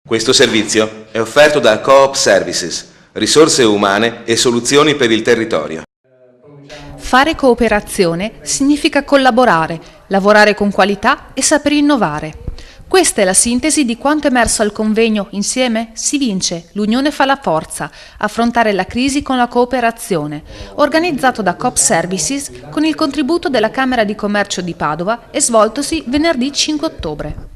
Questo servizio è offerto da Coop Services, risorse umane e soluzioni per il territorio. Fare cooperazione significa collaborare, lavorare con qualità e saper innovare. Questa è la sintesi di quanto emerso al convegno Insieme si vince, l'unione fa la forza, affrontare la crisi con la cooperazione, organizzato da Coop Services con il contributo della Camera di Commercio di Padova e svoltosi venerdì 5 ottobre.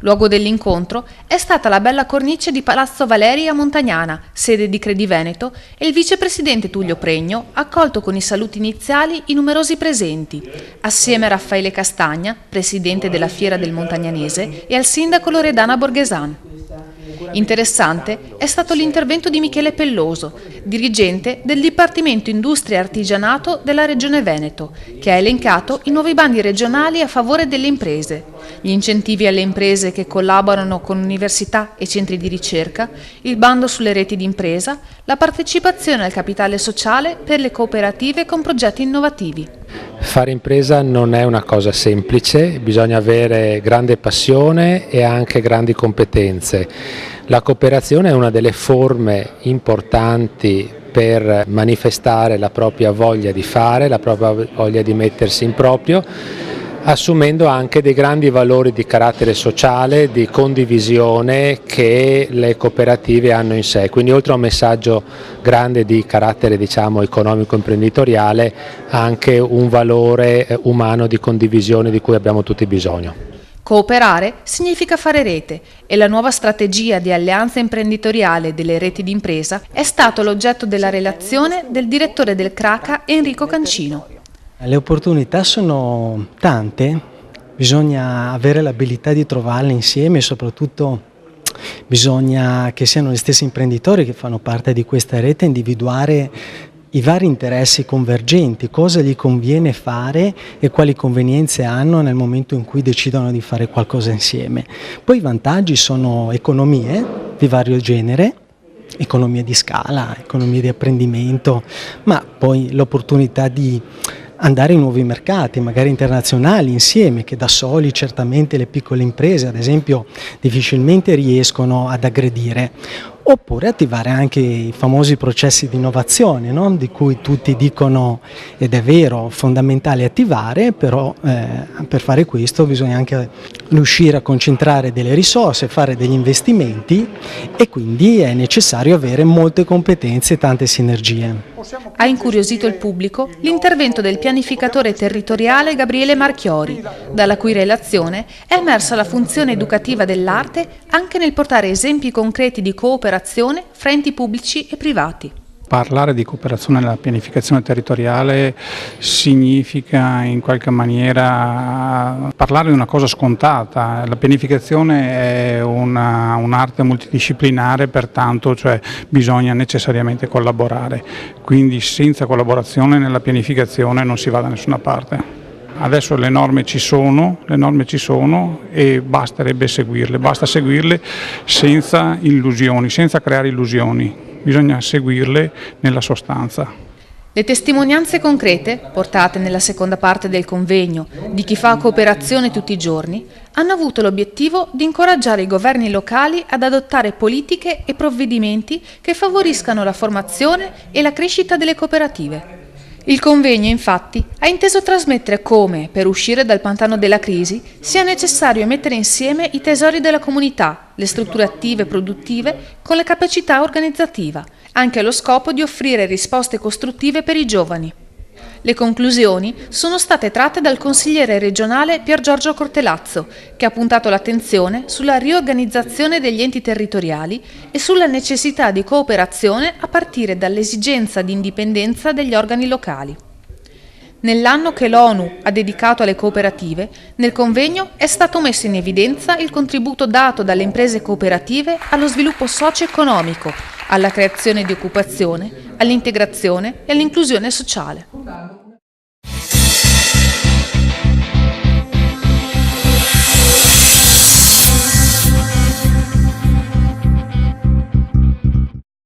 Luogo dell'incontro è stata la bella cornice di Palazzo Valeri a Montagnana, sede di Crediveneto, e il vicepresidente Tullio Pregno ha accolto con i saluti iniziali i numerosi presenti, assieme a Raffaele Castagna, presidente della Fiera del Montagnanese, e al sindaco Loredana Borghesan. Interessante è stato l'intervento di Michele Pelloso, dirigente del Dipartimento Industria e Artigianato della Regione Veneto, che ha elencato i nuovi bandi regionali a favore delle imprese, gli incentivi alle imprese che collaborano con università e centri di ricerca, il bando sulle reti di impresa, la partecipazione al capitale sociale per le cooperative con progetti innovativi. Fare impresa non è una cosa semplice, bisogna avere grande passione e anche grandi competenze. La cooperazione è una delle forme importanti per manifestare la propria voglia di fare, la propria voglia di mettersi in proprio, assumendo anche dei grandi valori di carattere sociale, di condivisione che le cooperative hanno in sé. Quindi oltre a un messaggio grande di carattere economico-imprenditoriale, anche un valore umano di condivisione di cui abbiamo tutti bisogno. Cooperare significa fare rete e la nuova strategia di alleanza imprenditoriale delle reti d'impresa è stato l'oggetto della relazione del direttore del CRACA Enrico Cancino. Le opportunità sono tante, bisogna avere l'abilità di trovarle insieme e soprattutto bisogna che siano gli stessi imprenditori che fanno parte di questa rete a individuare i vari interessi convergenti, cosa gli conviene fare e quali convenienze hanno nel momento in cui decidono di fare qualcosa insieme. Poi i vantaggi sono economie di vario genere, economie di scala, economie di apprendimento, ma poi l'opportunità di andare in nuovi mercati, magari internazionali insieme, che da soli certamente le piccole imprese, ad esempio, difficilmente riescono ad aggredire. Oppure attivare anche i famosi processi di innovazione, no? Di cui tutti dicono, ed è vero, fondamentale attivare, però per fare questo bisogna anche riuscire a concentrare delle risorse, fare degli investimenti e quindi è necessario avere molte competenze e tante sinergie. Ha incuriosito il pubblico l'intervento del pianificatore territoriale Gabriele Marchiori, dalla cui relazione è emersa la funzione educativa dell'arte anche nel portare esempi concreti di cooperazione fra enti pubblici e privati. Parlare di cooperazione nella pianificazione territoriale significa in qualche maniera parlare di una cosa scontata. La pianificazione è un'arte multidisciplinare, pertanto bisogna necessariamente collaborare, quindi senza collaborazione nella pianificazione non si va da nessuna parte. Adesso le norme ci sono e basterebbe seguirle, basta seguirle senza illusioni, senza creare illusioni, bisogna seguirle nella sostanza. Le testimonianze concrete, portate nella seconda parte del convegno, di chi fa cooperazione tutti i giorni, hanno avuto l'obiettivo di incoraggiare i governi locali ad adottare politiche e provvedimenti che favoriscano la formazione e la crescita delle cooperative. Il convegno, infatti, ha inteso trasmettere come, per uscire dal pantano della crisi, sia necessario mettere insieme i tesori della comunità, le strutture attive e produttive, con la capacità organizzativa, anche allo scopo di offrire risposte costruttive per i giovani. Le conclusioni sono state tratte dal consigliere regionale Pier Giorgio Cortelazzo, che ha puntato l'attenzione sulla riorganizzazione degli enti territoriali e sulla necessità di cooperazione a partire dall'esigenza di indipendenza degli organi locali. Nell'anno che l'ONU ha dedicato alle cooperative, nel convegno è stato messo in evidenza il contributo dato dalle imprese cooperative allo sviluppo socio-economico, alla creazione di occupazione, all'integrazione e all'inclusione sociale.